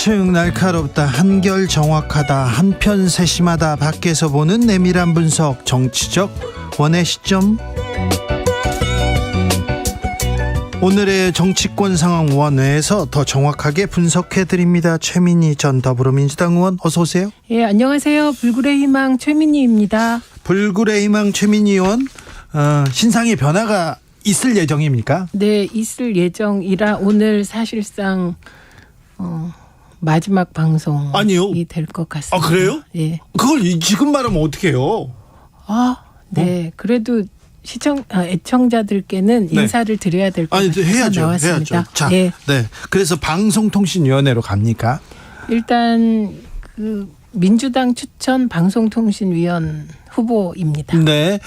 한층 날카롭다, 한결 정확하다, 한편 세심하다. 밖에서 보는 내밀한 분석, 정치적 원의 시점. 오늘의 정치권 상황 원회에서 더 정확하게 분석해드립니다. 최민희 전 더불어민주당 의원, 어서 오세요. 예, 안녕하세요. 불굴의 희망 최민희입니다. 불굴의 희망 최민희 의원, 신상의 변화가 있을 예정입니까? 네, 있을 예정이라 오늘 사실상 마지막 방송이 될 것 같습니다. 아, 그래요? 예. 그걸 지금 말하면 어떡해요? 네. 그래도 애청자들께는 네. 인사를 드려야 될 것 같아서 해야죠. 나왔습니다. 해야죠. 자, 네. 네. 그래서 방송통신위원회로 갑니까? 일단 민주당 추천 방송통신위원 후보입니다. 네.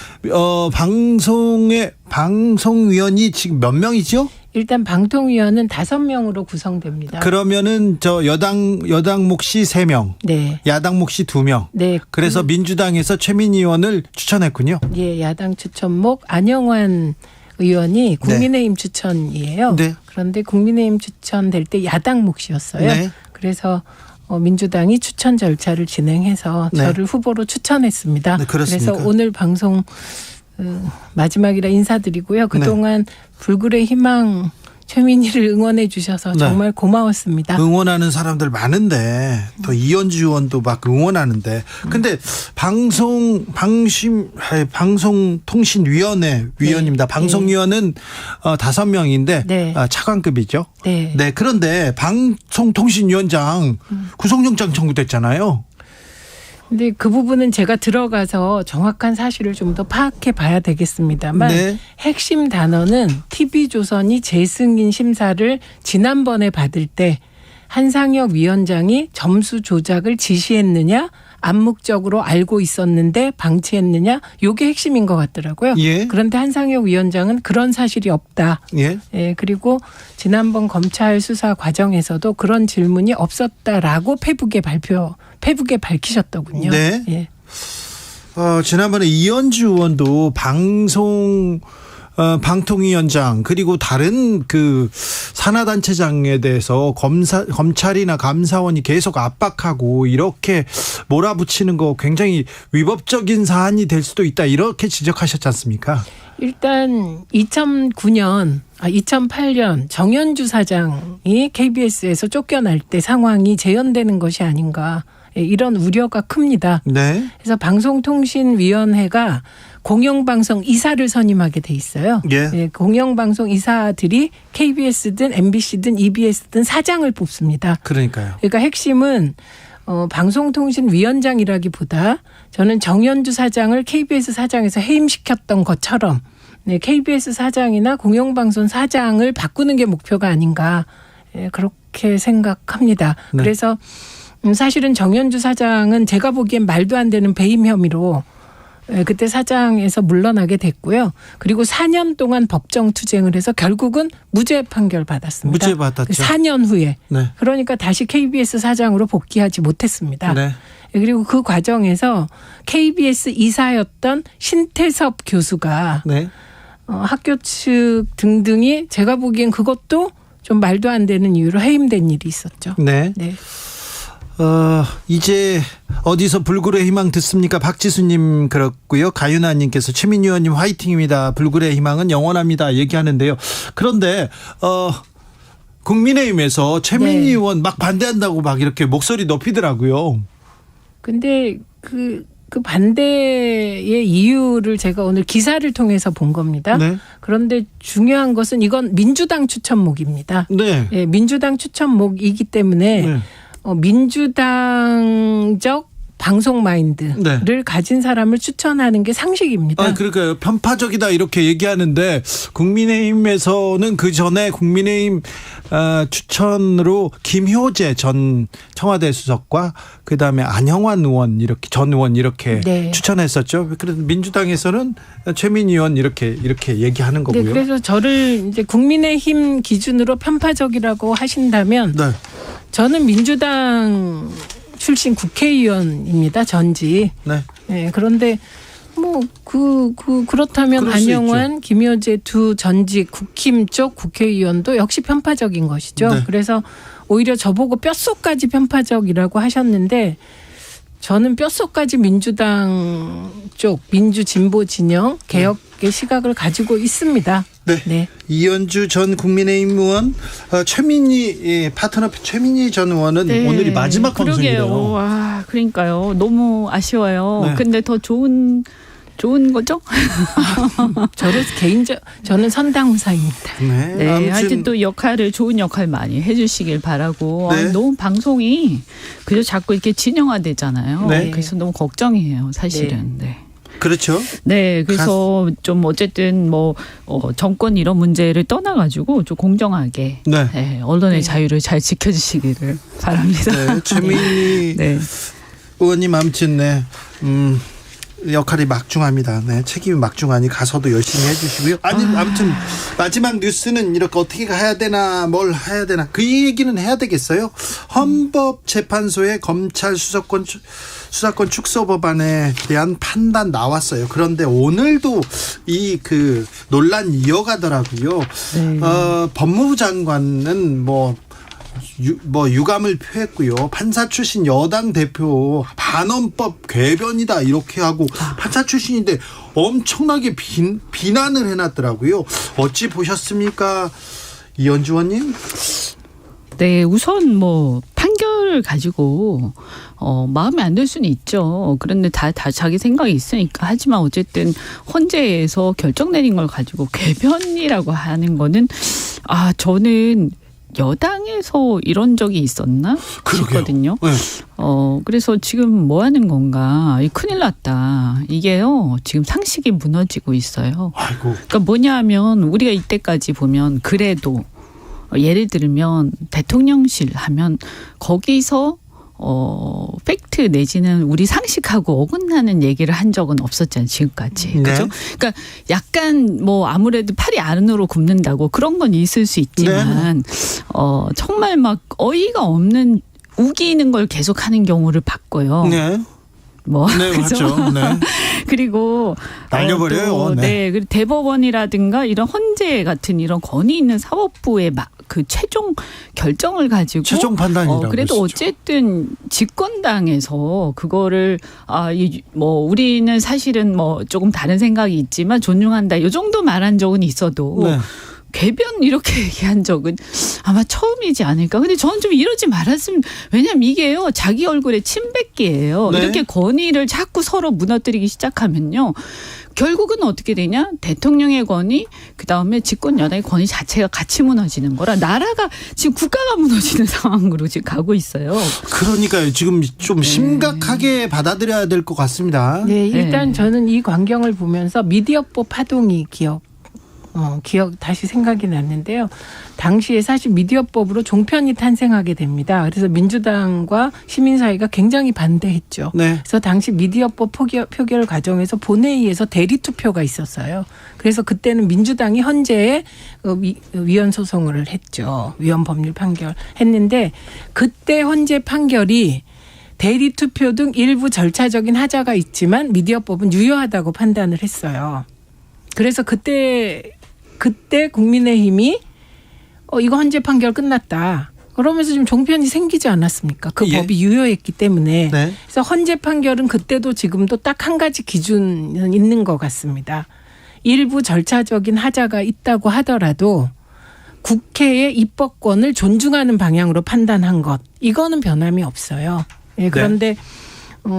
방송위원이 지금 몇 명이죠? 일단 방통위원은 5명으로 구성됩니다. 그러면은 여당 몫이 3명, 네. 야당 몫이 2명. 네. 그래서 민주당에서 최민희 의원을 추천했군요. 예, 야당 추천목 안영환 의원이 국민의힘 추천이에요. 네. 그런데 국민의힘 추천될 때 야당 몫이었어요. 네. 그래서 민주당이 추천 절차를 진행해서 네. 저를 후보로 추천했습니다. 네, 그렇습니까? 그래서 오늘 방송 마지막이라 인사드리고요. 그동안 불굴의 희망 최민희를 응원해 주셔서 정말 고마웠습니다. 응원하는 사람들 많은데 또 이현주 의원도 막 응원하는데 근데 방송통신위원회 위원입니다. 방송위원은 5명인데 네. 차관급이죠. 네. 네. 그런데 방송통신위원장 구속영장 청구됐잖아요. 근데 그 부분은 제가 들어가서 정확한 사실을 좀 더 파악해 봐야 되겠습니다만 네. 핵심 단어는 TV조선이 재승인 심사를 지난번에 받을 때 한상혁 위원장이 점수 조작을 지시했느냐, 암묵적으로 알고 있었는데 방치했느냐, 이게 핵심인 것 같더라고요. 예. 그런데 한상혁 위원장은 그런 사실이 없다. 예. 예, 그리고 지난번 검찰 수사 과정에서도 그런 질문이 없었다라고 페북에 밝히셨더군요. 네. 예. 지난번에 이현주 의원도 방통위원장 그리고 다른 산하단체장에 대해서 검찰이나 감사원이 계속 압박하고 이렇게 몰아붙이는 거 굉장히 위법적인 사안이 될 수도 있다, 이렇게 지적하셨지 않습니까? 일단 2008년 정현주 사장이 KBS에서 쫓겨날 때 상황이 재현되는 것이 아닌가, 이런 우려가 큽니다. 네. 그래서 방송통신위원회가 공영방송 이사를 선임하게 돼 있어요. 예. 공영방송 이사들이 KBS든 MBC든 EBS든 사장을 뽑습니다. 그러니까요. 그러니까 핵심은 방송통신위원장이라기보다 저는 정현주 사장을 KBS 사장에서 해임시켰던 것처럼 KBS 사장이나 공영방송 사장을 바꾸는 게 목표가 아닌가, 그렇게 생각합니다. 네. 그래서 사실은 정현주 사장은 제가 보기엔 말도 안 되는 배임 혐의로 그때 사장에서 물러나게 됐고요. 그리고 4년 동안 법정 투쟁을 해서 결국은 무죄 판결 받았습니다. 무죄 받았죠. 4년 후에. 네. 그러니까 다시 KBS 사장으로 복귀하지 못했습니다. 네. 그리고 그 과정에서 KBS 이사였던 신태섭 교수가 네. 학교 측 등등이 제가 보기엔 그것도 좀 말도 안 되는 이유로 해임된 일이 있었죠. 네. 네. 이제 어디서 불굴의 희망 듣습니까? 박지수님 그렇고요. 가윤아님께서 최민희 의원님 화이팅입니다. 불굴의 희망은 영원합니다. 얘기하는데요. 그런데 국민의힘에서 최민희 의원 막 반대한다고 막 이렇게 목소리 높이더라고요. 근데 그 반대의 이유를 제가 오늘 기사를 통해서 본 겁니다. 네. 그런데 중요한 것은 이건 민주당 추천목입니다. 네. 예, 민주당 추천목이기 때문에 네. 민주당적 방송 마인드를 네. 가진 사람을 추천하는 게 상식입니다. 그러니까요. 편파적이다 이렇게 얘기하는데 국민의힘에서는 그 전에 국민의힘 추천으로 김효재 전 청와대 수석과 그다음에 안영환 의원 전 의원 이렇게 네. 추천했었죠. 그래서 민주당에서는 최민희 의원 이렇게 얘기하는 거고요. 네, 그래서 저를 이제 국민의힘 기준으로 편파적이라고 하신다면 네. 저는 민주당 출신 국회의원입니다. 전직. 네. 네, 그런데 그렇다면 안영환, 김효재 두 전직 국힘 쪽 국회의원도 역시 편파적인 것이죠. 네. 그래서 오히려 저보고 뼛속까지 편파적이라고 하셨는데 저는 뼛속까지 민주당 쪽 민주진보 진영 개혁의 시각을 가지고 있습니다. 네. 네. 이현주 전 국민의힘 의원, 최민희 파트너 최민희 전 의원은 네. 오늘이 마지막 방송이에요. 와, 그러니까요. 너무 아쉬워요. 네. 근데 더 좋은 거죠? 저는 선당후사입니다. 네. 네. 하여튼 또 좋은 역할 많이 해주시길 바라고. 네. 너무 방송이 그저 자꾸 이렇게 진영화되잖아요. 네. 그래서 너무 걱정이에요, 사실은. 네. 네. 그렇죠. 네, 그래서 좀 어쨌든 정권 이런 문제를 떠나가지고 좀 공정하게 네. 네, 언론의 자유를 잘 지켜주시기를 바랍니다. 네, 최민희 네. 의원님 아무튼 역할이 막중합니다. 네, 책임이 막중하니 가서도 열심히 해주시고요. 아무튼 마지막 뉴스는 이렇게 어떻게 해야 되나 뭘 해야 되나 그 얘기는 해야 되겠어요. 헌법재판소의 검찰 수사권 축소 법안에 대한 판단 나왔어요. 그런데 오늘도 이 논란 이어가더라고요. 네. 법무부 장관은 유감을 표했고요. 판사 출신 여당 대표 반헌법 궤변이다 이렇게 하고 판사 출신인데 엄청나게 비난을 해놨더라고요. 어찌 보셨습니까, 이현주 의원님? 네, 우선 판결을 가지고 마음에 안 들 수는 있죠. 그런데 다 자기 생각이 있으니까. 하지만 어쨌든 헌재에서 결정 내린 걸 가지고 궤변이라고 하는 거는 저는 여당에서 이런 적이 있었나 싶거든요. 네. 그래서 지금 뭐 하는 건가? 큰일 났다. 이게요, 지금 상식이 무너지고 있어요. 아이고. 그러니까 뭐냐면 우리가 이때까지 보면 그래도 예를 들면 대통령실 하면 거기서 팩트 내지는 우리 상식하고 어긋나는 얘기를 한 적은 없었잖아요, 지금까지. 네. 그죠? 그러니까 약간 아무래도 팔이 안으로 굽는다고 그런 건 있을 수 있지만, 네. 정말 막 어이가 없는 우기는 걸 계속하는 경우를 봤고요. 네. 네, 그죠? 맞죠. 네. 그리고 날려버려요. 네. 그리고 대법원이라든가 이런 헌재 같은 이런 권위 있는 사법부의 그 최종 결정을 가지고 최종 판단이라고 그래도 어쨌든 집권당에서 그거를 우리는 사실은 조금 다른 생각이 있지만 존중한다. 이 정도 말한 적은 있어도. 네. 궤변 이렇게 얘기한 적은 아마 처음이지 않을까. 근데 저는 좀 이러지 말았으면, 왜냐면 이게요, 자기 얼굴에 침 뱉기예요. 네. 이렇게 권위를 자꾸 서로 무너뜨리기 시작하면요, 결국은 어떻게 되냐? 대통령의 권위, 그다음에 집권 여당의 권위 자체가 같이 무너지는 거라 나라가 지금 국가가 무너지는 상황으로 지금 가고 있어요. 그러니까요. 지금 좀 심각하게 받아들여야 될 것 같습니다. 네, 일단 저는 이 광경을 보면서 미디어법 파동이 기억 다시 생각이 났는데요. 당시에 사실 미디어법으로 종편이 탄생하게 됩니다. 그래서 민주당과 시민사회가 굉장히 반대했죠. 네. 그래서 당시 미디어법 표결 과정에서 본회의에서 대리투표가 있었어요. 그래서 그때는 민주당이 헌재에 위헌 소송을 했죠. 위헌 법률 판결 했는데, 그때 헌재 판결이 대리투표 등 일부 절차적인 하자가 있지만 미디어법은 유효하다고 판단을 했어요. 그래서 그때 국민의힘이 이거 헌재 판결 끝났다. 그러면서 지금 종편이 생기지 않았습니까? 그 법이 유효했기 때문에. 네. 그래서 헌재 판결은 그때도 지금도 딱 한 가지 기준은 있는 것 같습니다. 일부 절차적인 하자가 있다고 하더라도 국회의 입법권을 존중하는 방향으로 판단한 것. 이거는 변함이 없어요. 네, 그런데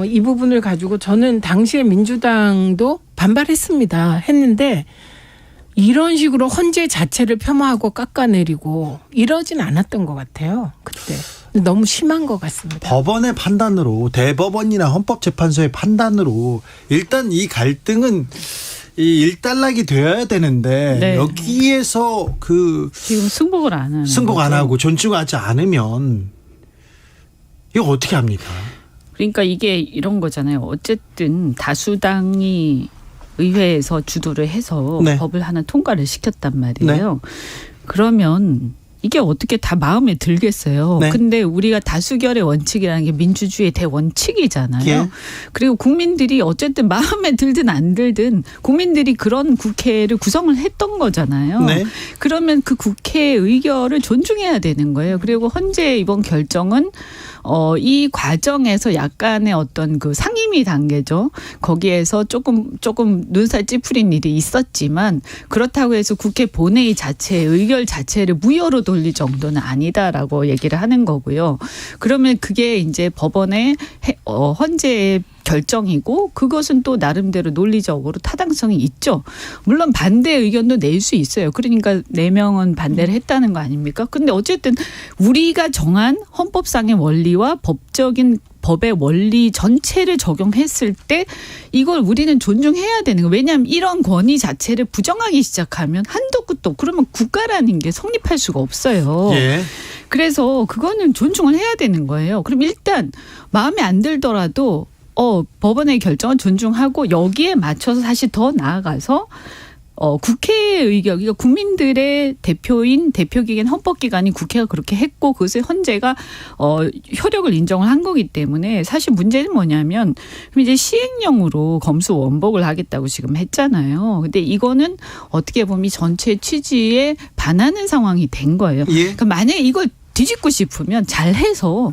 이 부분을 가지고 저는 당시에 민주당도 반발했습니다. 했는데 이런 식으로 헌재 자체를 폄하하고 깎아내리고 이러진 않았던 것 같아요. 그때. 너무 심한 것 같습니다. 법원의 판단으로, 대법원이나 헌법재판소의 판단으로 일단 이 갈등은 일단락이 되어야 되는데, 네. 여기에서 지금 승복을 안 하는 승복 안 하고 존중하지 않으면 이거 어떻게 합니까? 그러니까 이게 이런 거잖아요. 어쨌든 다수당이 의회에서 주도를 해서, 네. 법을 하나 통과를 시켰단 말이에요. 네. 그러면 이게 어떻게 다 마음에 들겠어요. 네. 근데 우리가 다수결의 원칙이라는 게 민주주의의 대원칙이잖아요. 예. 그리고 국민들이 어쨌든 마음에 들든 안 들든 국민들이 그런 국회를 구성을 했던 거잖아요. 네. 그러면 그 국회의 의결을 존중해야 되는 거예요. 그리고 헌재 이번 결정은 이 과정에서 약간의 어떤 그 상임위 단계죠. 거기에서 조금 눈살 찌푸린 일이 있었지만 그렇다고 해서 국회 본회의 자체의 의결 자체를 무효로 돌릴 정도는 아니다라고 얘기를 하는 거고요. 그러면 그게 이제 법원의 헌재의 결정이고 그것은 또 나름대로 논리적으로 타당성이 있죠. 물론 반대 의견도 낼 수 있어요. 그러니까 4명은 반대를 했다는 거 아닙니까? 근데 어쨌든 우리가 정한 헌법상의 원리와 법의 원리 전체를 적용했을 때 이걸 우리는 존중해야 되는 거예요. 왜냐하면 이런 권위 자체를 부정하기 시작하면 한도 끝도 그러면 국가라는 게 성립할 수가 없어요. 예. 그래서 그거는 존중을 해야 되는 거예요. 그럼 일단 마음에 안 들더라도 법원의 결정을 존중하고 여기에 맞춰서 사실 더 나아가서 국회의 의결, 그러니까 국민들의 대표기관 헌법기관인 국회가 그렇게 했고 그것을 헌재가 효력을 인정을 한 거기 때문에 사실 문제는 뭐냐면 그럼 이제 시행령으로 검수 원복을 하겠다고 지금 했잖아요. 근데 이거는 어떻게 보면 이 전체 취지에 반하는 상황이 된 거예요. 예. 그러니까 만약에 이걸 뒤집고 싶으면 잘해서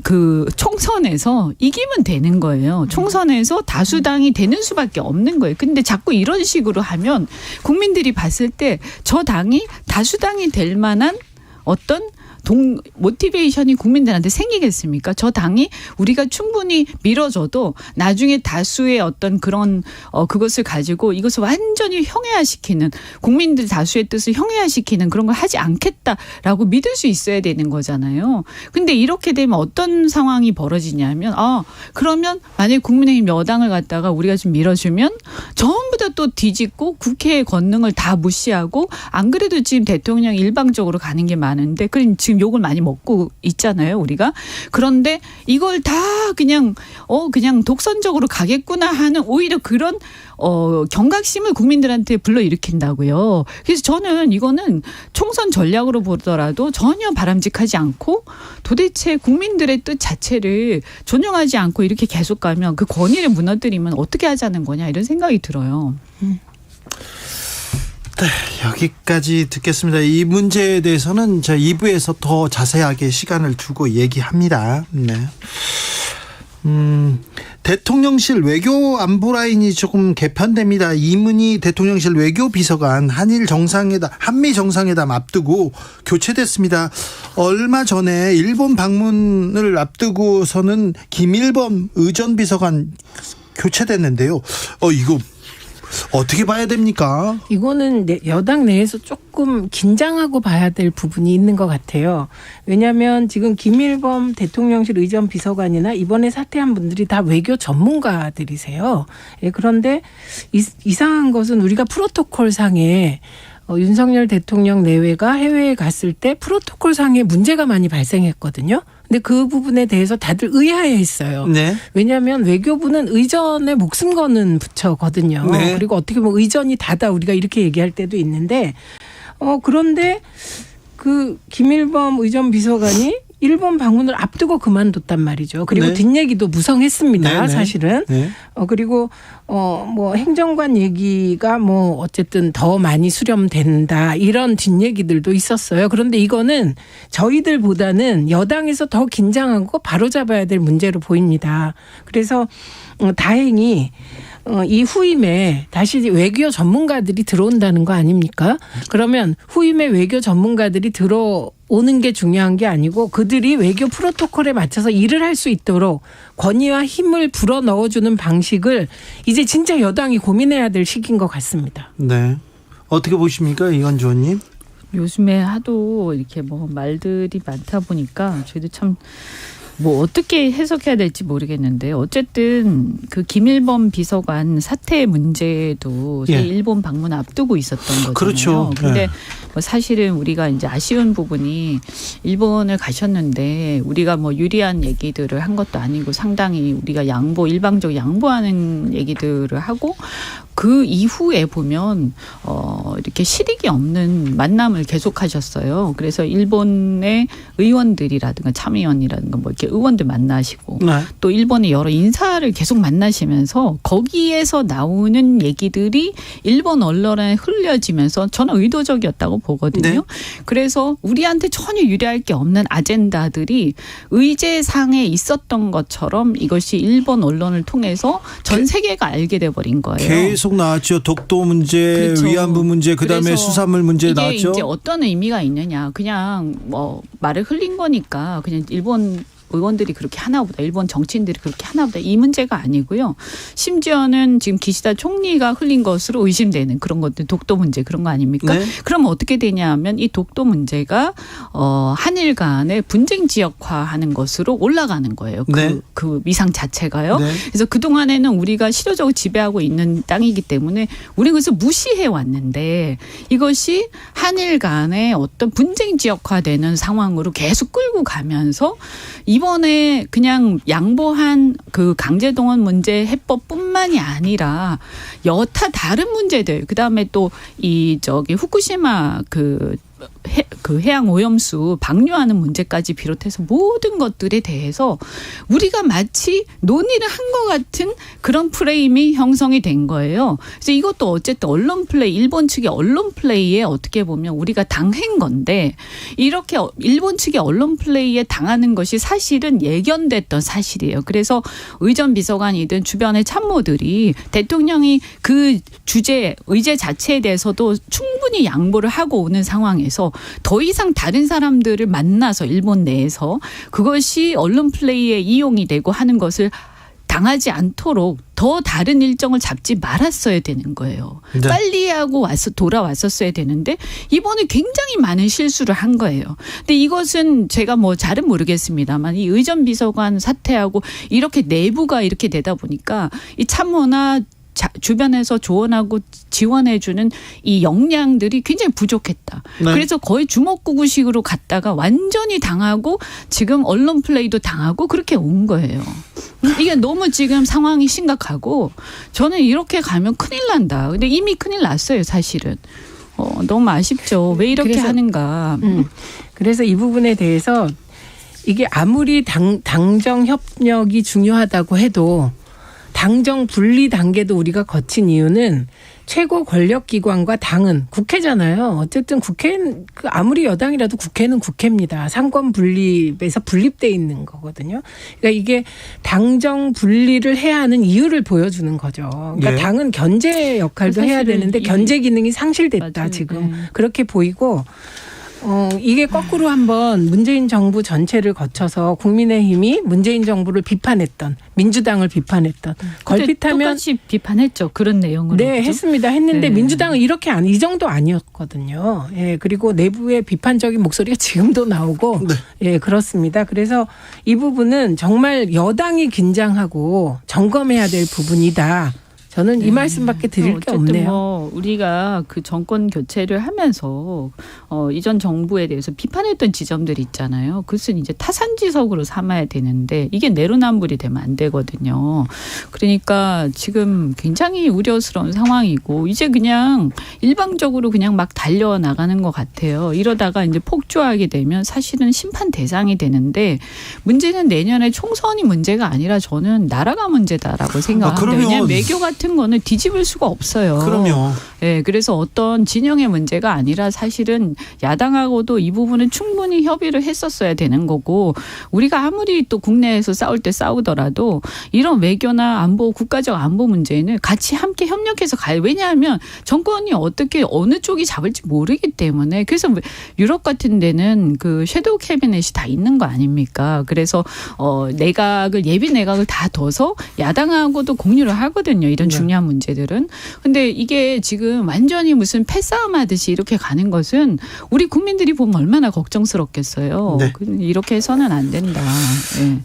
그 총선에서 이기면 되는 거예요. 총선에서 다수당이 되는 수밖에 없는 거예요. 근데 자꾸 이런 식으로 하면 국민들이 봤을 때 저 당이 다수당이 될 만한 어떤 모티베이션이 국민들한테 생기겠습니까? 저 당이 우리가 충분히 밀어줘도 나중에 다수의 어떤 그런 그것을 가지고 이것을 완전히 형해화시키는 국민들 다수의 뜻을 형해화시키는 그런 걸 하지 않겠다라고 믿을 수 있어야 되는 거잖아요. 근데 이렇게 되면 어떤 상황이 벌어지냐면 그러면 만약에 국민의힘 여당을 갖다가 우리가 좀 밀어주면 전부 다 또 뒤집고 국회의 권능을 다 무시하고 안 그래도 지금 대통령이 일방적으로 가는 게 많은데 그럼 지금 욕을 많이 먹고 있잖아요, 우리가. 그런데 이걸 다 그냥 독선적으로 가겠구나 하는 오히려 그런 경각심을 국민들한테 불러일으킨다고요. 그래서 저는 이거는 총선 전략으로 보더라도 전혀 바람직하지 않고 도대체 국민들의 뜻 자체를 존중하지 않고 이렇게 계속 가면 그 권위를 무너뜨리면 어떻게 하자는 거냐 이런 생각이 들어요. 네, 여기까지 듣겠습니다. 이 문제에 대해서는 저 2부에서 더 자세하게 시간을 두고 얘기합니다. 네. 대통령실 외교 안보 라인이 조금 개편됩니다. 이문희 대통령실 외교비서관 한미 정상회담 앞두고 교체됐습니다. 얼마 전에 일본 방문을 앞두고서는 김일범 의전비서관 교체됐는데요. 이거 어떻게 봐야 됩니까? 이거는 여당 내에서 조금 긴장하고 봐야 될 부분이 있는 것 같아요. 왜냐하면 지금 김일범 대통령실 의전비서관이나 이번에 사퇴한 분들이 다 외교 전문가들이세요. 그런데 이상한 것은 우리가 프로토콜상에 윤석열 대통령 내외가 해외에 갔을 때 프로토콜상에 문제가 많이 발생했거든요. 근데 그 부분에 대해서 다들 의아해했어요. 네. 왜냐하면 외교부는 의전에 목숨 거는 부처거든요. 네. 그리고 어떻게 보면 의전이 다다 우리가 이렇게 얘기할 때도 있는데 그런데 그 김일범 의전비서관이 일본 방문을 앞두고 그만뒀단 말이죠. 그리고 네. 뒷얘기도 무성했습니다. 네. 사실은. 네. 그리고 뭐 행정관 얘기가 뭐 어쨌든 더 많이 수렴된다 이런 뒷얘기들도 있었어요. 그런데 이거는 저희들보다는 여당에서 더 긴장하고 바로잡아야 될 문제로 보입니다. 그래서 다행히 이 후임에 다시 외교 전문가들이 들어온다는 거 아닙니까? 그러면 후임에 외교 전문가들이 들어오는 게 중요한 게 아니고 그들이 외교 프로토콜에 맞춰서 일을 할 수 있도록 권위와 힘을 불어넣어주는 방식을 이제 진짜 여당이 고민해야 될 시기인 것 같습니다. 네. 어떻게 보십니까, 이건주 의원님? 요즘에 하도 이렇게 뭐 말들이 많다 보니까 저희도 참 뭐 어떻게 해석해야 될지 모르겠는데 어쨌든 그 김일범 비서관 사퇴 문제도 예. 일본 방문 앞두고 있었던 거잖아요. 그렇죠. 그런데 네. 뭐 사실은 우리가 이제 아쉬운 부분이 일본을 가셨는데 우리가 뭐 유리한 얘기들을 한 것도 아니고 상당히 우리가 일방적으로 양보하는 얘기들을 하고 그 이후에 보면 이렇게 실익이 없는 만남을 계속하셨어요. 그래서 일본의 의원들이라든가 참의원이라든가 뭐 이렇게 의원들 만나시고 네. 또 일본의 여러 인사를 계속 만나시면서 거기에서 나오는 얘기들이 일본 언론에 흘려지면서 저는 의도적이었다고 보거든요. 네. 그래서 우리한테 전혀 유리할 게 없는 아젠다들이 의제상에 있었던 것처럼 이것이 일본 언론을 통해서 전 세계가 알게 돼버린 거예요. 계속 나왔죠. 독도 문제, 그렇죠. 위안부 문제, 그다음에 수산물 문제 이게 나왔죠. 이제 어떤 의미가 있느냐. 그냥 뭐 말을 흘린 거니까 그냥 일본 의원들이 그렇게 하나 보다, 일본 정치인들이 그렇게 하나 보다, 이 문제가 아니고요. 심지어는 지금 기시다 총리가 흘린 것으로 의심되는 그런 것들, 독도 문제 그런 거 아닙니까? 네. 그럼 어떻게 되냐 하면 이 독도 문제가 한일 간의 분쟁 지역화하는 것으로 올라가는 거예요. 네. 그 위상 자체가요. 네. 그래서 그동안에는 우리가 실효적으로 지배하고 있는 땅이기 때문에 우리는 그것을 무시해 왔는데 이것이 한일 간의 어떤 분쟁 지역화되는 상황으로 계속 끌고 가면서 이번에 그냥 양보한 그 강제동원 문제 해법뿐만이 아니라 여타 다른 문제들, 그다음에 또 이 후쿠시마 그 해양 오염수 방류하는 문제까지 비롯해서 모든 것들에 대해서 우리가 마치 논의를 한 것 같은 그런 프레임이 형성이 된 거예요. 그래서 이것도 어쨌든 언론 플레이, 일본 측의 언론 플레이에 어떻게 보면 우리가 당한 건데 이렇게 일본 측의 언론 플레이에 당하는 것이 사실은 예견됐던 사실이에요. 그래서 의전 비서관이든 주변의 참모들이 대통령이 그 의제 자체에 대해서도 충분히 양보를 하고 오는 상황에서 더 이상 다른 사람들을 만나서 일본 내에서 그것이 언론 플레이에 이용이 되고 하는 것을 당하지 않도록 더 다른 일정을 잡지 말았어야 되는 거예요. 네. 빨리 하고 돌아왔었어야 되는데 이번에 굉장히 많은 실수를 한 거예요. 근데 이것은 제가 뭐 잘은 모르겠습니다만 이 의전 비서관 사태하고 이렇게 내부가 이렇게 되다 보니까 이 참모나 주변에서 조언하고 지원해주는 이 역량들이 굉장히 부족했다. 네. 그래서 거의 주먹구구식으로 갔다가 완전히 당하고 지금 언론 플레이도 당하고 그렇게 온 거예요. 이게 너무 지금 상황이 심각하고 저는 이렇게 가면 큰일 난다. 근데 이미 큰일 났어요, 사실은. 너무 아쉽죠. 왜 이렇게 하는가. 그래서 이 부분에 대해서 이게 아무리 당정 협력이 중요하다고 해도 당정 분리 단계도 우리가 거친 이유는 최고 권력기관과 당은 국회잖아요. 어쨌든 국회는 아무리 여당이라도 국회는 국회입니다. 상권 분립에서 분립돼 있는 거거든요. 그러니까 이게 당정 분리를 해야 하는 이유를 보여주는 거죠. 그러니까 네. 당은 견제 역할도 해야 되는데 견제 기능이 상실됐다. 맞아요. 지금 그렇게 보이고. 이게 거꾸로 한번 문재인 정부 전체를 거쳐서 국민의힘이 문재인 정부를 비판했던, 민주당을 비판했던, 걸핏하면 똑같이 비판했죠. 그런 내용으로. 네, 그렇죠? 했습니다. 했는데 네. 민주당은 이렇게 이 정도 아니었거든요. 예, 그리고 내부의 비판적인 목소리가 지금도 나오고, 네. 예, 그렇습니다. 그래서 이 부분은 정말 여당이 긴장하고 점검해야 될 부분이다. 저는 이 말씀밖에 드릴 게 없네요. 뭐 우리가 그 정권 교체를 하면서 이전 정부에 대해서 비판했던 지점들이 있잖아요. 그것은 이제 타산지석으로 삼아야 되는데 이게 내로남불이 되면 안 되거든요. 그러니까 지금 굉장히 우려스러운 상황이고 이제 그냥 일방적으로 그냥 막 달려나가는 것 같아요. 이러다가 이제 폭주하게 되면 사실은 심판 대상이 되는데 문제는 내년에 총선이 문제가 아니라 저는 나라가 문제다라고 생각합니다. 왜냐하면 외교 같은 거는 뒤집을 수가 없어요. 그럼요. 네, 그래서 어떤 진영의 문제가 아니라 사실은 야당하고도 이 부분은 충분히 협의를 했었어야 되는 거고 우리가 아무리 또 국내에서 싸울 때 싸우더라도 이런 외교나 안보, 국가적 안보 문제는 같이 함께 협력해서 가요. 왜냐하면 정권이 어떻게 어느 쪽이 잡을지 모르기 때문에 그래서 유럽 같은 데는 그 섀도우 캐비넷이 다 있는 거 아닙니까? 그래서 예비 내각을 다 둬서 야당하고도 공유를 하거든요. 이런 중요한 문제들은. 근데 이게 지금 완전히 무슨 패싸움 하듯이 이렇게 가는 것은 우리 국민들이 보면 얼마나 걱정스럽겠어요. 네. 이렇게 해서는 안 된다. 네.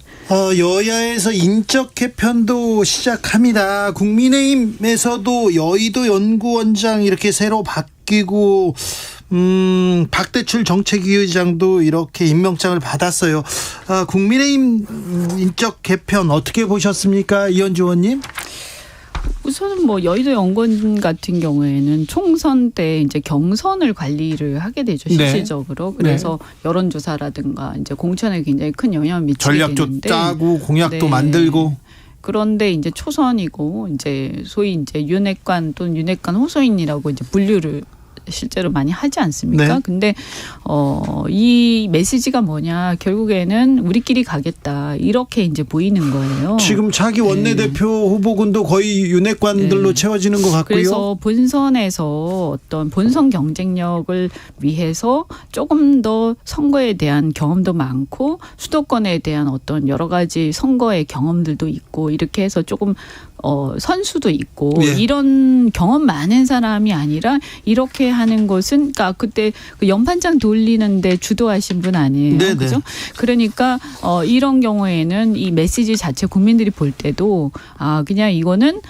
여야에서 인적 개편도 시작합니다. 국민의힘에서도 여의도 연구원장 이렇게 새로 바뀌고 박대출 정책위 의장도 이렇게 임명장을 받았어요. 국민의힘 인적 개편 어떻게 보셨습니까? 이현주 의원님? 우선은 뭐 여의도 연구원 같은 경우에는 총선 때 이제 경선을 관리를 하게 되죠, 실질적으로. 네. 그래서 여론조사라든가 이제 공천에 굉장히 큰 영향을 미치게 전략도 되는데. 짜고 공약도 네. 만들고. 그런데 이제 초선이고 이제 소위 이제 윤핵관 또는 윤핵관 호소인이라고 이제 분류를 실제로 많이 하지 않습니까? 네. 근데 이 메시지가 뭐냐, 결국에는 우리끼리 가겠다, 이렇게 이제 보이는 거예요. 지금 차기 원내대표 후보군도 거의 윤핵관들로 채워지는 것 같고요. 그래서 본선에서 어떤 본선 경쟁력을 위해서 조금 더 선거에 대한 경험도 많고 수도권에 대한 어떤 여러 가지 선거의 경험들도 있고 이렇게 해서 조금 선수도 있고 이런 경험 많은 사람이 아니라 이렇게 하는 것은, 그러니까 그때 그 연판장 돌리는데 주도하신 분 아니에요, 그죠? 그러니까 이런 경우에는 이 메시지 자체 국민들이 볼 때도 그냥 이거는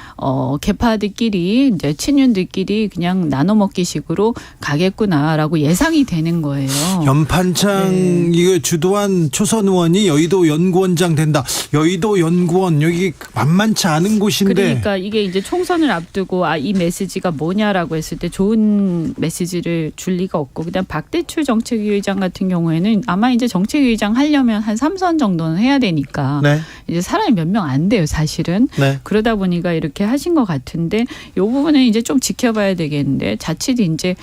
개파들끼리 이제 친윤들끼리 그냥 나눠 먹기식으로 가겠구나라고 예상이 되는 거예요. 연판장 이거 주도한 초선 의원이 여의도 연구원장 된다. 여의도 연구원 여기 만만치 않은 곳이. 그러니까 이게 이제 총선을 앞두고 이 메시지가 뭐냐라고 했을 때 좋은 메시지를 줄 리가 없고, 그다음 박대출 정책위 의장 같은 경우에는 아마 이제 정책위 의장 하려면 한 3선 정도는 해야 되니까 이제 사람이 몇 명 안 돼요, 사실은. 그러다 보니까 이렇게 하신 것 같은데 이 부분은 이제 좀 지켜봐야 되겠는데, 자칫 이제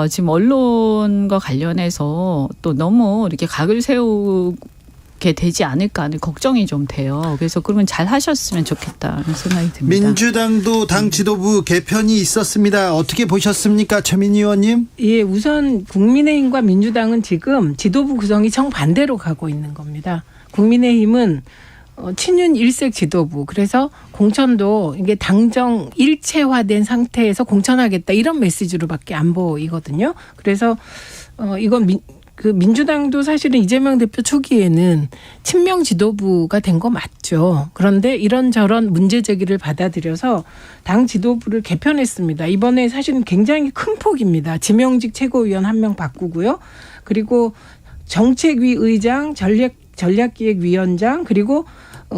지금 언론과 관련해서 또 너무 이렇게 각을 세우게 되지 않을까 하는 걱정이 좀 돼요. 그래서 그러면 잘 하셨으면 좋겠다는 생각이 듭니다. 민주당도 당 지도부 개편이 있었습니다. 어떻게 보셨습니까, 최민희 의원님? 예, 우선 국민의힘과 민주당은 지금 지도부 구성이 정반대로 가고 있는 겁니다. 국민의힘은 친윤 일색 지도부, 그래서 공천도 이게 당정 일체화된 상태에서 공천하겠다 이런 메시지로밖에 안 보이거든요. 그래서 이건 민주당도 사실은 이재명 대표 초기에는 친명 지도부가 된 거 맞죠. 그런데 이런저런 문제 제기를 받아들여서 당 지도부를 개편했습니다. 이번에 사실은 굉장히 큰 폭입니다. 지명직 최고위원 1명 바꾸고요. 그리고 정책위 의장, 전략기획위원장, 그리고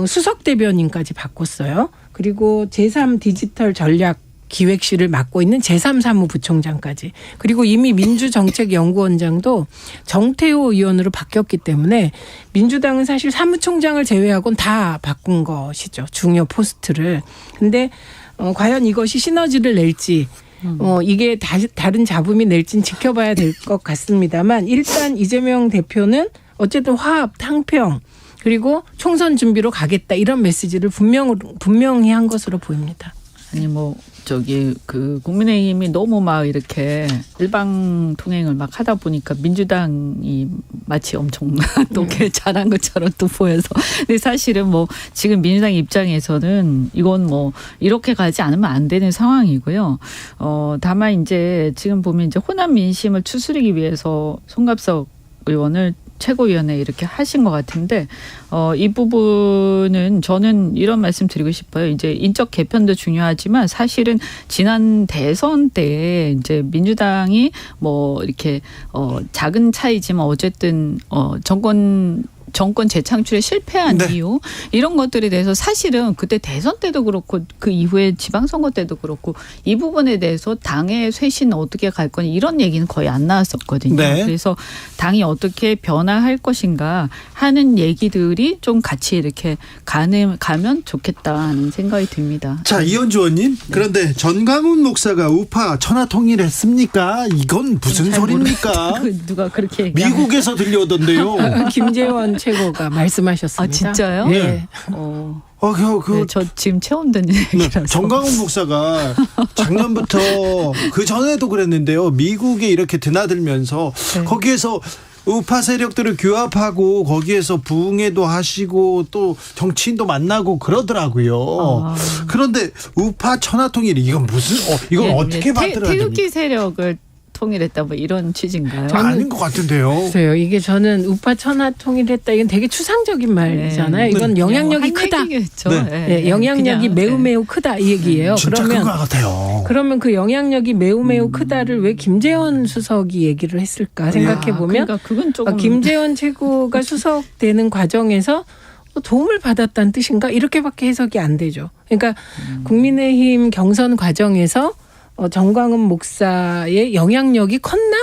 수석 대변인까지 바꿨어요. 그리고 제3 디지털 전략 기획실을 맡고 있는 제3사무부총장까지, 그리고 이미 민주정책연구원장도 정태호 의원으로 바뀌었기 때문에 민주당은 사실 사무총장을 제외하고는 다 바꾼 것이죠, 중요 포스트를. 근데 과연 이것이 시너지를 낼지 이게 다른 잡음이 낼지는 지켜봐야 될 것 같습니다만, 일단 이재명 대표는 어쨌든 화합, 탕평, 그리고 총선 준비로 가겠다 이런 메시지를 분명히 한 것으로 보입니다. 아니 국민의힘이 너무 막 이렇게 일방 통행을 막 하다 보니까 민주당이 마치 엄청 또 잘한 것처럼 또 보여서. 근데 사실은 지금 민주당 입장에서는 이건 이렇게 가지 않으면 안 되는 상황이고요. 다만 이제 지금 보면 이제 호남 민심을 추스르기 위해서 송갑석 의원을 최고위원회 이렇게 하신 것 같은데, 이 부분은 저는 이런 말씀 드리고 싶어요. 이제 인적 개편도 중요하지만 사실은 지난 대선 때 이제 민주당이 이렇게 작은 차이지만 어쨌든 정권 재창출에 실패한 이유, 이런 것들에 대해서 사실은 그때 대선 때도 그렇고 그 이후에 지방선거 때도 그렇고 이 부분에 대해서 당의 쇄신 어떻게 갈 거냐 이런 얘기는 거의 안 나왔었거든요. 그래서 당이 어떻게 변화할 것인가 하는 얘기들이 좀 같이 이렇게 가면 좋겠다는 생각이 듭니다. 자, 이현주 의원님, 그런데 전광훈 목사가 우파 천하통일했습니까? 이건 무슨 소리입니까? 누가 그렇게 얘기하면. 미국에서 들려오던데요. 김재원 최고가 말씀하셨습니다. 진짜요? 네. 저 지금 체험 듣는 얘기라서. 전광훈 목사가 작년부터 그 전에도 그랬는데요. 미국에 이렇게 드나들면서 거기에서 우파 세력들을 규합하고 거기에서 부흥회도 하시고 또 정치인도 만나고 그러더라고요. 그런데 우파 천하통일 이건 이건 어떻게 받들어야 됩니까? 태극기 세력을 통일했다 이런 취지인가요? 아닌 것 같은데요. 글쎄요. 이게 저는 우파 천하 통일했다. 이건 되게 추상적인 말이잖아요. 이건 영향력이 크다. 영향력이 매우 크다 이 얘기예요. 진짜 큰 것 같아요. 그러면 그 영향력이 매우 크다를 왜 김재원 수석이 얘기를 했을까 생각해 보면, 그러니까 그건 조금 김재원 최고가 수석되는 과정에서 도움을 받았다는 뜻인가? 이렇게밖에 해석이 안 되죠. 그러니까 국민의힘 경선 과정에서 정광훈 목사의 영향력이 컸나?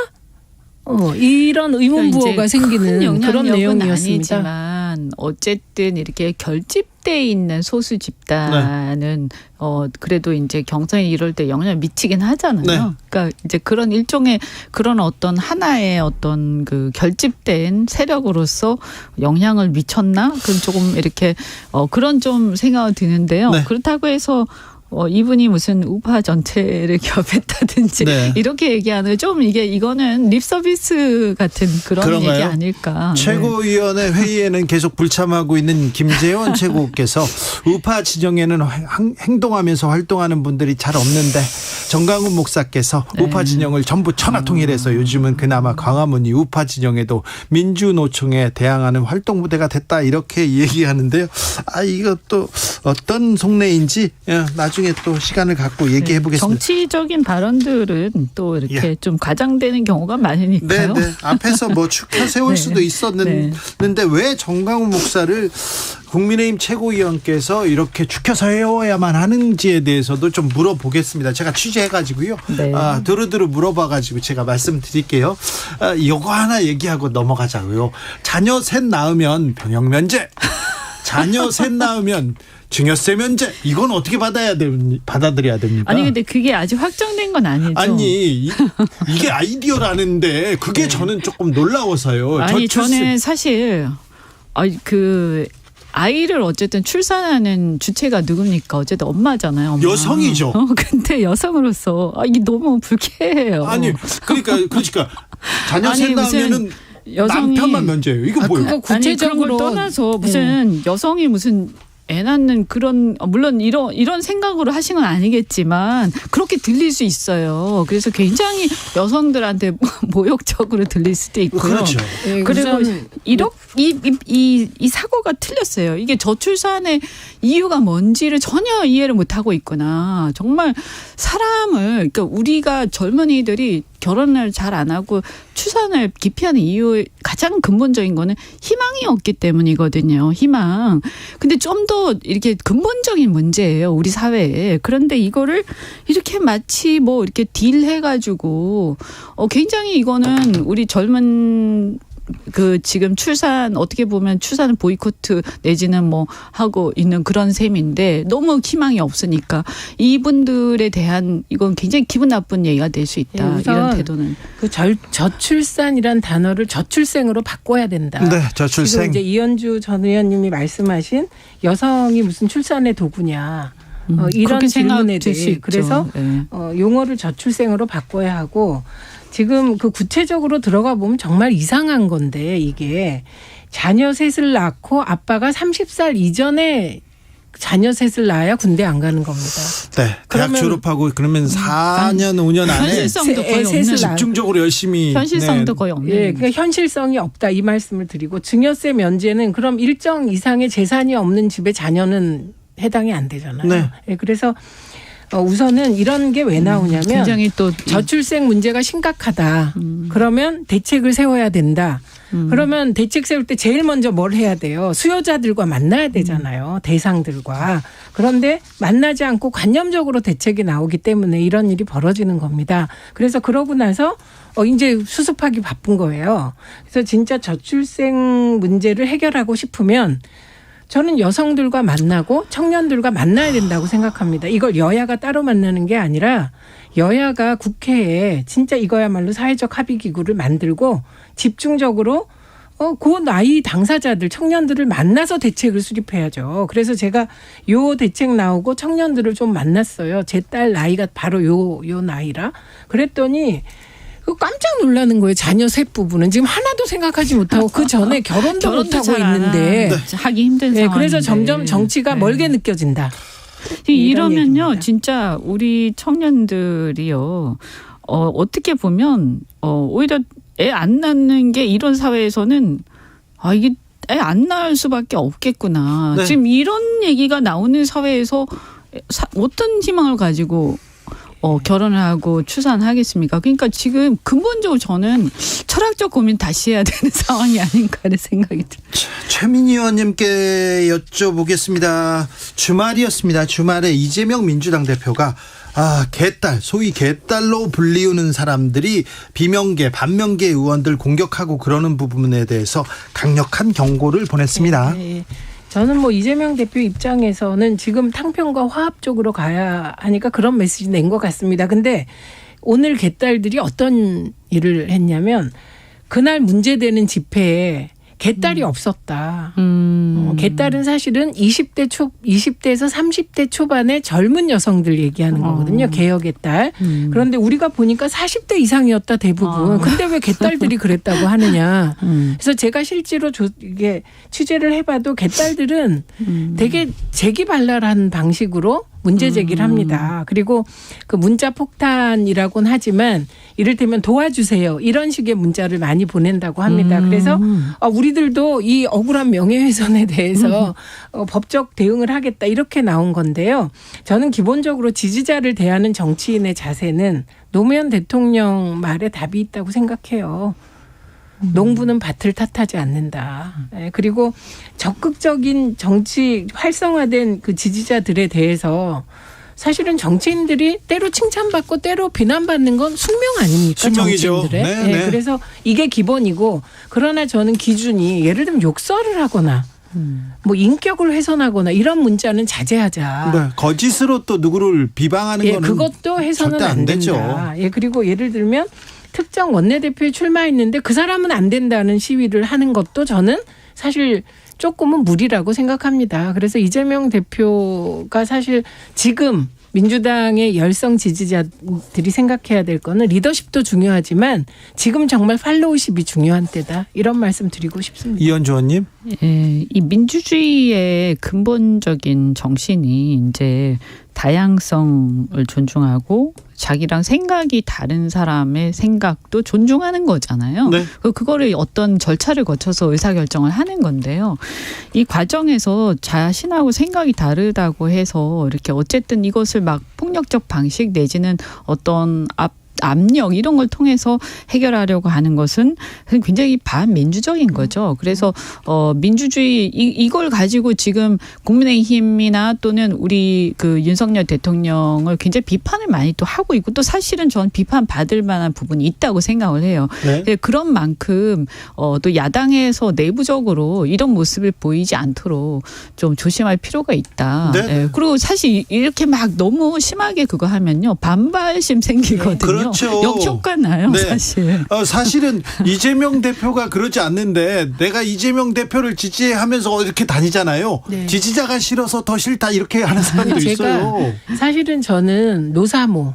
이런 의문부호가 생기는 그런 내용이었습니다. 아니지만 어쨌든 이렇게 결집돼 있는 소수 집단은 그래도 이제 경선이 이럴 때 영향을 미치긴 하잖아요. 네. 그러니까 이제 그런 일종의 그런 어떤 하나의 어떤 그 결집된 세력으로서 영향을 미쳤나? 그건 조금 이렇게 그런 좀 생각이 드는데요. 네. 그렇다고 해서 이분이 무슨 우파 전체를 기업했다든지 네. 이렇게 얘기하는 좀 이거는 립서비스 같은 그런 그런가요? 얘기 아닐까. 최고위원회 회의에는 계속 불참하고 있는 김재원 최고께서 우파 진영에는 행동하면서 활동하는 분들이 잘 없는데 정광훈 목사께서 우파 진영을 전부 천하통일해서 요즘은 그나마 광화문이 우파 진영에도 민주노총에 대항하는 활동부대가 됐다 이렇게 얘기하는데요. 이것도 어떤 속내인지 나중에 또 시간을 갖고 얘기해 보겠습니다. 정치적인 발언들은 또 이렇게 좀 과장되는 경우가 많으니까요. 네. 앞에서 뭐 축혀 세울 수도 있었는데 왜 정광훈 목사를 국민의힘 최고위원께서 이렇게 축혀 세워야만 하는지에 대해서도 좀 물어보겠습니다. 제가 취재해가지고요. 두루두루 물어봐가지고 제가 말씀드릴게요. 이거 하나 얘기하고 넘어가자고요. 자녀 셋 낳으면 병역 면제. 자녀 셋 낳으면 증여세 면제. 이건 어떻게 받아들여야 됩니까? 아니 근데 그게 아직 확정된 건 아니죠. 아니 이게 아이디어라는데 그게 저는 조금 놀라워서요. 아니 저는 사실 아이를 어쨌든 출산하는 주체가 누굽니까? 어쨌든 엄마잖아요. 엄마. 여성이죠. 근데 여성으로서 이게 너무 불쾌해요. 아니 그러니까 자녀 셋 낳으면은 남편만 면제예요. 이거 뭐예요? 그거 구체적으로 그런 걸 떠나서 무슨 여성이 무슨 애 낳는 그런 물론 이런 생각으로 하신 건 아니겠지만 그렇게 들릴 수 있어요. 그래서 굉장히 여성들한테 모욕적으로 들릴 수도 있고요. 그렇죠. 그리고 이 사고가 틀렸어요. 이게 저출산의 이유가 뭔지를 전혀 이해를 못 하고 있구나. 정말 사람을 그러니까 우리가 젊은이들이 결혼을 잘 안 하고 출산을 기피하는 이유의 가장 근본적인 거는 희망이 없기 때문이거든요. 희망. 근데 좀 더 이렇게 근본적인 문제예요. 우리 사회에. 그런데 이거를 이렇게 마치 뭐 이렇게 딜해가지고 굉장히 이거는 우리 젊은 지금 출산 어떻게 보면 출산을 보이콧 내지는 뭐 하고 있는 그런 셈인데 너무 희망이 없으니까 이분들에 대한 이건 굉장히 기분 나쁜 얘기가 될 수 있다. 이런 태도는. 그 저출산이란 단어를 저출생으로 바꿔야 된다. 네, 저출생. 지금 이제 이현주 전 의원님이 말씀하신 여성이 무슨 출산의 도구냐. 이런 질문에 대해 그래서 용어를 저출생으로 바꿔야 하고 지금 그 구체적으로 들어가 보면 정말 이상한 건데 이게 자녀 셋을 낳고 아빠가 30살 이전에 자녀 셋을 낳아야 군대 안 가는 겁니다. 네. 대학 졸업하고 그러면 4년 5년 안에 현실성도 거의 없는. 집중적으로 열심히. 현실성도 거의 없는. 예, 그러니까 현실성이 없다 이 말씀을 드리고 증여세 면제는 그럼 일정 이상의 재산이 없는 집의 자녀는 해당이 안 되잖아요. 네. 예, 그래서 우선은 이런 게 왜 나오냐면 굉장히 또 저출생 문제가 심각하다. 그러면 대책을 세워야 된다. 그러면 대책 세울 때 제일 먼저 뭘 해야 돼요? 수요자들과 만나야 되잖아요. 대상들과. 그런데 만나지 않고 관념적으로 대책이 나오기 때문에 이런 일이 벌어지는 겁니다. 그래서 그러고 나서 이제 수습하기 바쁜 거예요. 그래서 진짜 저출생 문제를 해결하고 싶으면 저는 여성들과 만나고 청년들과 만나야 된다고 생각합니다. 이걸 여야가 따로 만나는 게 아니라 여야가 국회에 진짜 이거야말로 사회적 합의기구를 만들고 집중적으로 그 나이 당사자들 청년들을 만나서 대책을 수립해야죠. 그래서 제가 요 대책 나오고 청년들을 좀 만났어요. 제 딸 나이가 바로 요 나이라. 그랬더니 깜짝 놀라는 거예요. 자녀 셋 부부는 지금 하나도 생각하지 못하고 그 전에 결혼도 못하고 있는데 하기 힘든 상황인데. 그래서 점점 정치가 멀게 느껴진다. 이러면요. 진짜 우리 청년들이요. 어떻게 보면 오히려 애 안 낳는 게 이런 사회에서는 이게 애 안 낳을 수밖에 없겠구나. 네. 지금 이런 얘기가 나오는 사회에서 어떤 희망을 가지고 결혼을 하고 출산하겠습니까? 그러니까 지금 근본적으로 저는 철학적 고민 다시 해야 되는 상황이 아닌가 하는 생각이 듭니다. 최민희 의원님께 여쭤보겠습니다. 주말이었습니다. 주말에 이재명 민주당 대표가 개딸, 소위 개딸로 불리우는 사람들이 비명계, 반명계 의원들 공격하고 그러는 부분에 대해서 강력한 경고를 보냈습니다. 네. 저는 뭐 이재명 대표 입장에서는 지금 탕평과 화합 쪽으로 가야 하니까 그런 메시지 낸 것 같습니다. 근데 오늘 개딸들이 어떤 일을 했냐면 그날 문제되는 집회에 개딸이 없었다. 개딸은 사실은 20대에서 30대 초반의 젊은 여성들 얘기하는 거거든요. 개혁의 딸. 그런데 우리가 보니까 40대 이상이었다 대부분. 근데 왜 개딸들이 그랬다고 하느냐. 그래서 제가 실제로 이게 취재를 해봐도 개딸들은 되게 재기발랄한 방식으로 문제 제기를 합니다. 그리고 그 문자 폭탄이라고는 하지만 이를테면 도와주세요. 이런 식의 문자를 많이 보낸다고 합니다. 그래서 우리들도 이 억울한 명예훼손에 대해서 법적 대응을 하겠다 이렇게 나온 건데요. 저는 기본적으로 지지자를 대하는 정치인의 자세는 노무현 대통령 말에 답이 있다고 생각해요. 농부는 밭을 탓하지 않는다. 그리고 적극적인 정치 활성화된 그 지지자들에 대해서 사실은 정치인들이 때로 칭찬받고 때로 비난받는 건 숙명 아닙니까? 숙명이죠. 정치인들의. 네. 그래서 이게 기본이고 그러나 저는 기준이 예를 들면 욕설을 하거나 뭐 인격을 훼손하거나 이런 문자는 자제하자. 네, 거짓으로 또 누구를 비방하는 거는 그것도 해서는 절대 안 되죠. 된다. 그리고 예를 들면 특정 원내대표에 출마했는데 그 사람은 안 된다는 시위를 하는 것도 저는 사실 조금은 무리라고 생각합니다. 그래서 이재명 대표가 사실 지금 민주당의 열성 지지자들이 생각해야 될 거는 리더십도 중요하지만 지금 정말 팔로우십이 중요한 때다. 이런 말씀 드리고 싶습니다. 이현주 의원님. 이 민주주의의 근본적인 정신이 이제 다양성을 존중하고 자기랑 생각이 다른 사람의 생각도 존중하는 거잖아요. 네. 그거를 어떤 절차를 거쳐서 의사결정을 하는 건데요. 이 과정에서 자신하고 생각이 다르다고 해서 이렇게 어쨌든 이것을 막 폭력적 방식 내지는 어떤 압력 이런 걸 통해서 해결하려고 하는 것은 굉장히 반민주적인 거죠. 그래서 민주주의 이걸 가지고 지금 국민의힘이나 또는 우리 그 윤석열 대통령을 굉장히 비판을 많이 또 하고 있고 또 사실은 저는 비판받을 만한 부분이 있다고 생각을 해요. 네. 그런 만큼 또 야당에서 내부적으로 이런 모습을 보이지 않도록 좀 조심할 필요가 있다. 네. 네. 그리고 사실 이렇게 막 너무 심하게 그거 하면요. 반발심 생기거든요. 그렇죠. 역효과 나요. 네. 사실. 사실은 이재명 대표가 그러지 않는데 내가 이재명 대표를 지지하면서 이렇게 다니잖아요. 네. 지지자가 싫어서 더 싫다 이렇게 하는 사람도 있어요. 사실은 저는 노사모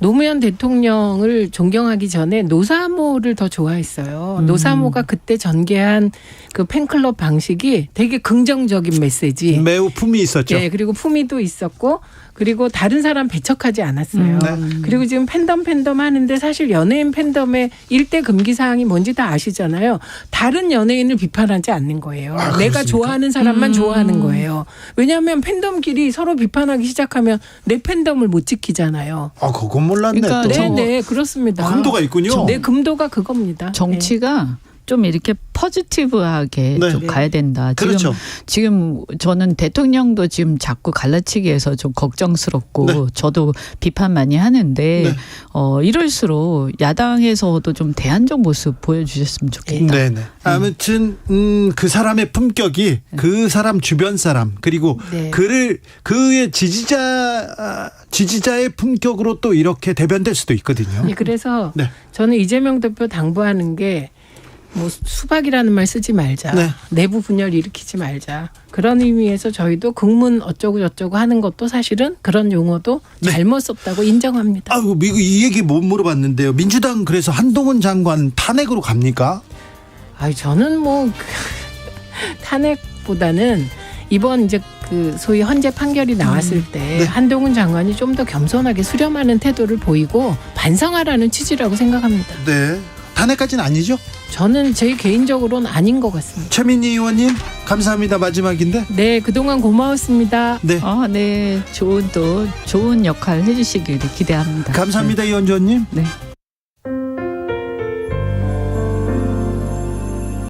노무현 대통령을 존경하기 전에 노사모를 더 좋아했어요. 노사모가 그때 전개한 그 팬클럽 방식이 되게 긍정적인 메시지. 매우 품이 있었죠. 네, 그리고 품위도 있었고 그리고 다른 사람 배척하지 않았어요. 그리고 지금 팬덤 하는데 사실 연예인 팬덤의 일대 금기사항이 뭔지 다 아시잖아요. 다른 연예인을 비판하지 않는 거예요. 내가 그렇습니까? 좋아하는 사람만 좋아하는 거예요. 왜냐하면 팬덤끼리 서로 비판하기 시작하면 내 팬덤을 못 지키잖아요. 그건 몰랐네. 그러니까 네, 그렇습니다. 금도가 있군요. 네, 금도가 그겁니다. 정치가 좀 이렇게 포지티브하게 네. 좀 가야 된다. 그렇죠. 지금 저는 대통령도 지금 자꾸 갈라치기해서 좀 걱정스럽고 네. 저도 비판 많이 하는데 네. 이럴수록 야당에서도 좀 대안적 모습 보여주셨으면 좋겠다. 네네. 아무튼 그 사람의 품격이 그 사람 주변 사람 그리고 네. 그의 지지자의 품격으로 또 이렇게 대변될 수도 있거든요. 네, 그래서 네. 저는 이재명 대표 당부하는 게 뭐 수박이라는 말 쓰지 말자. 네. 내부 분열 일으키지 말자. 그런 의미에서 저희도 국문 어쩌고 저쩌고 하는 것도 사실은 그런 용어도 네. 잘못 썼다고 인정합니다. 이 얘기 못 물어봤는데요. 민주당 그래서 한동훈 장관 탄핵으로 갑니까? 저는 뭐 탄핵보다는 이번 이제 그 소위 헌재 판결이 나왔을 때 네. 한동훈 장관이 좀 더 겸손하게 수렴하는 태도를 보이고 반성하라는 취지라고 생각합니다. 네. 탄핵까지는 아니죠? 저는 제 개인적으로는 아닌 것 같습니다. 최민희 의원님 감사합니다. 마지막인데. 네, 그동안 고마웠습니다. 네. 네, 좋은 역할 해주시길 기대합니다. 감사합니다. 이현주 의원님. 네.